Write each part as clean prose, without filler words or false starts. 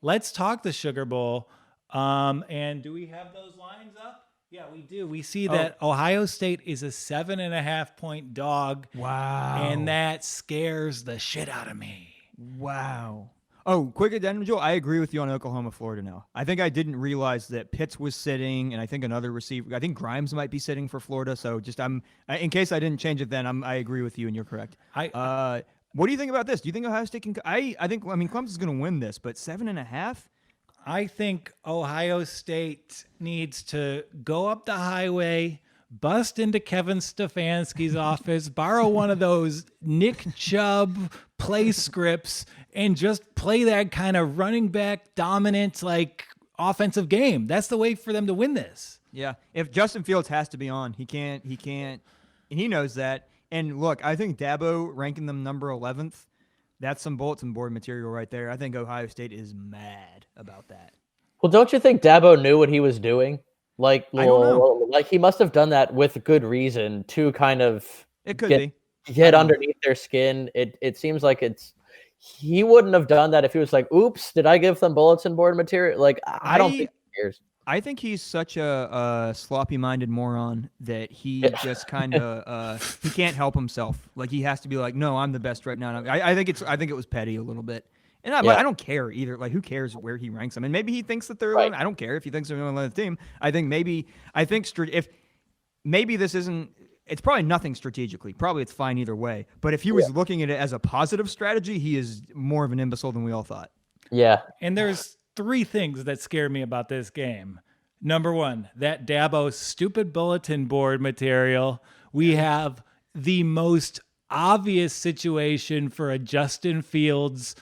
let's talk the Sugar Bowl. And do we have those lines up? Yeah, we do. We see that Ohio State is a 7.5 point dog. Wow. And that scares the shit out of me. Wow. Oh, quick addendum, Joel. I agree with you on Oklahoma, Florida now. I think I didn't realize that Pitts was sitting, and I think another receiver. I think Grimes might be sitting for Florida. So just in case I didn't change it, then I agree with you, and you're correct. What do you think about this? Do you think Ohio State can? I mean, Clemson's going to win this, but 7.5. I think Ohio State needs to go up the highway, bust into Kevin Stefanski's office, borrow one of those Nick Chubb play scripts, and just play that kind of running back dominant, like, offensive game. That's the way for them to win this. Yeah. If Justin Fields has to be on, he can't, and he knows that. And look, I think Dabo ranking them number 11th, that's some bulletin board material right there. I think Ohio State is mad about that. Well, don't you think Dabo knew what he was doing? Like, I don't know. Like he must have done that with good reason to kind of get underneath their skin. It seems like he wouldn't have done that if he was like, "Oops, did I give them bulletin board material?" Like, I don't think he cares. I think he's such a sloppy-minded moron that he just kind of he can't help himself. Like he has to be like, "No, I'm the best right now." I think it was petty a little bit, and I don't care either. Like, who cares where he ranks them? And maybe he thinks that they're. Right. I don't care if he thinks they're going to the team. I think if maybe this isn't. It's probably nothing strategically. Probably it's fine either way. But if he was looking at it as a positive strategy, he is more of an imbecile than we all thought. Yeah. And there's 3 things that scare me about this game. Number 1, that Dabo stupid bulletin board material. We have the most obvious situation for a Justin Fields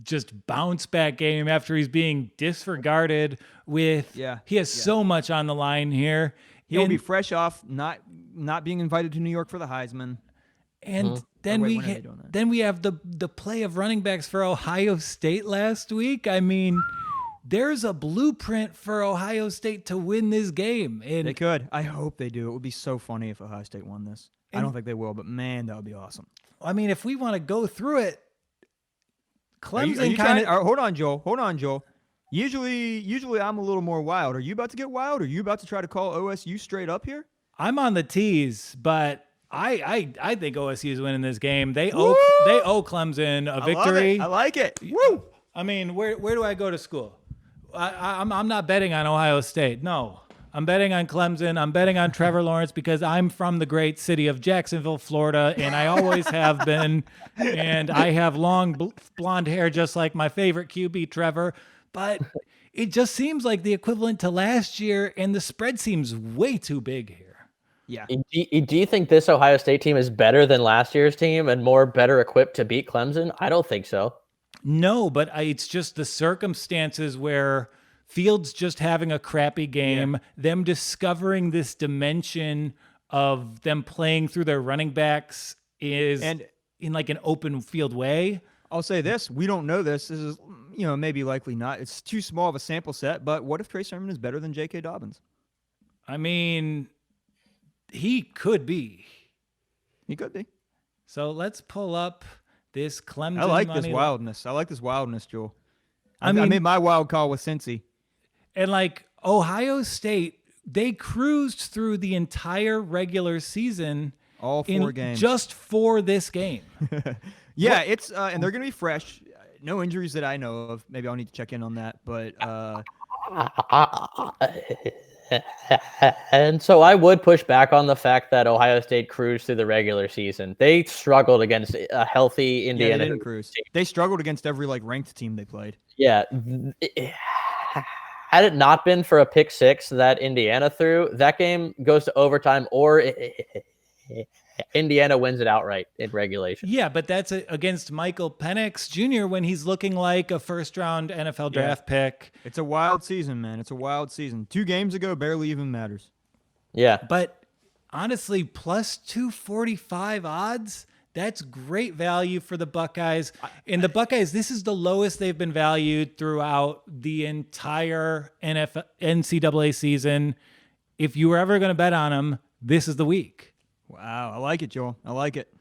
just bounce back game after he's being disregarded with. He has so much on the line here. He'll be fresh off not being invited to New York for the Heisman. And then we have the play of running backs for Ohio State last week. I mean, there's a blueprint for Ohio State to win this game. And they could. I hope they do. It would be so funny if Ohio State won this. I don't think they will, but man, that would be awesome. I mean, if we want to go through it, Clemson Hold on, Joel. Usually I'm a little more wild. Are you about to get wild? Are you about to try to call OSU straight up here? I'm on the tees, but I think OSU is winning this game. They owe Clemson a victory. I like it. Woo! I mean, where do I go to school? I'm not betting on Ohio State. No, I'm betting on Clemson. I'm betting on Trevor Lawrence because I'm from the great city of Jacksonville, Florida, and I always have been. And I have long blonde hair, just like my favorite QB, Trevor. But it just seems like the equivalent to last year, and the spread seems way too big here. Yeah. Do you think this Ohio State team is better than last year's team and better equipped to beat Clemson? I don't think so. No, but it's just the circumstances where Fields just having a crappy game, them discovering this dimension of them playing through their running backs in like an open field way. I'll say this. We don't know this. This is, maybe likely not. It's too small of a sample set, but what if Trey Sermon is better than J.K. Dobbins? I mean, he could be. He could be. So let's pull up this Clemson I like money this wildness. I like this wildness, Joel. I made my wild call with Cincy. And like Ohio State, they cruised through the entire regular season. All 4 games. Just for this game. Yeah, it's and they're going to be fresh. No injuries that I know of. Maybe I'll need to check in on that. But and so I would push back on the fact that Ohio State cruised through the regular season. They struggled against a healthy Indiana. They didn't cruise. They struggled against every ranked team they played. Yeah. Had it not been for a pick 6 that Indiana threw, that game goes to overtime or Indiana wins it outright in regulation. Yeah, but that's against Michael Penix Jr. when he's looking like a first-round NFL draft pick. It's a wild season, man. It's a wild season. 2 games ago barely even matters. Yeah. But honestly, plus 245 odds, that's great value for the Buckeyes. And the Buckeyes, this is the lowest they've been valued throughout the entire NCAA season. If you were ever going to bet on them, this is the week. Wow, I like it, Joel. I like it.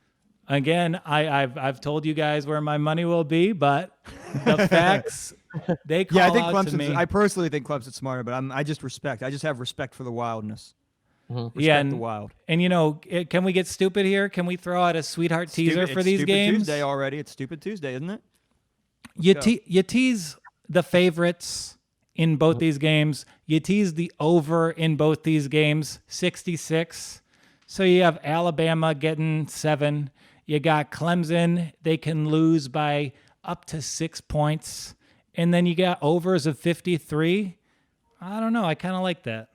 Again, I've told you guys where my money will be, but the facts They call Yeah, I think out to me. I personally think Clemson's smarter, but I just have respect for the wildness. Yeah, the wild. And can we get stupid here? Can we throw out a sweetheart teaser for these games? Tuesday already. It's Stupid Tuesday, isn't it? You tease the favorites in both these games. You tease the over in both these games, 66. So you have Alabama getting 7. You got Clemson. They can lose by up to 6 points. And then you got overs of 53. I don't know. I kind of like that.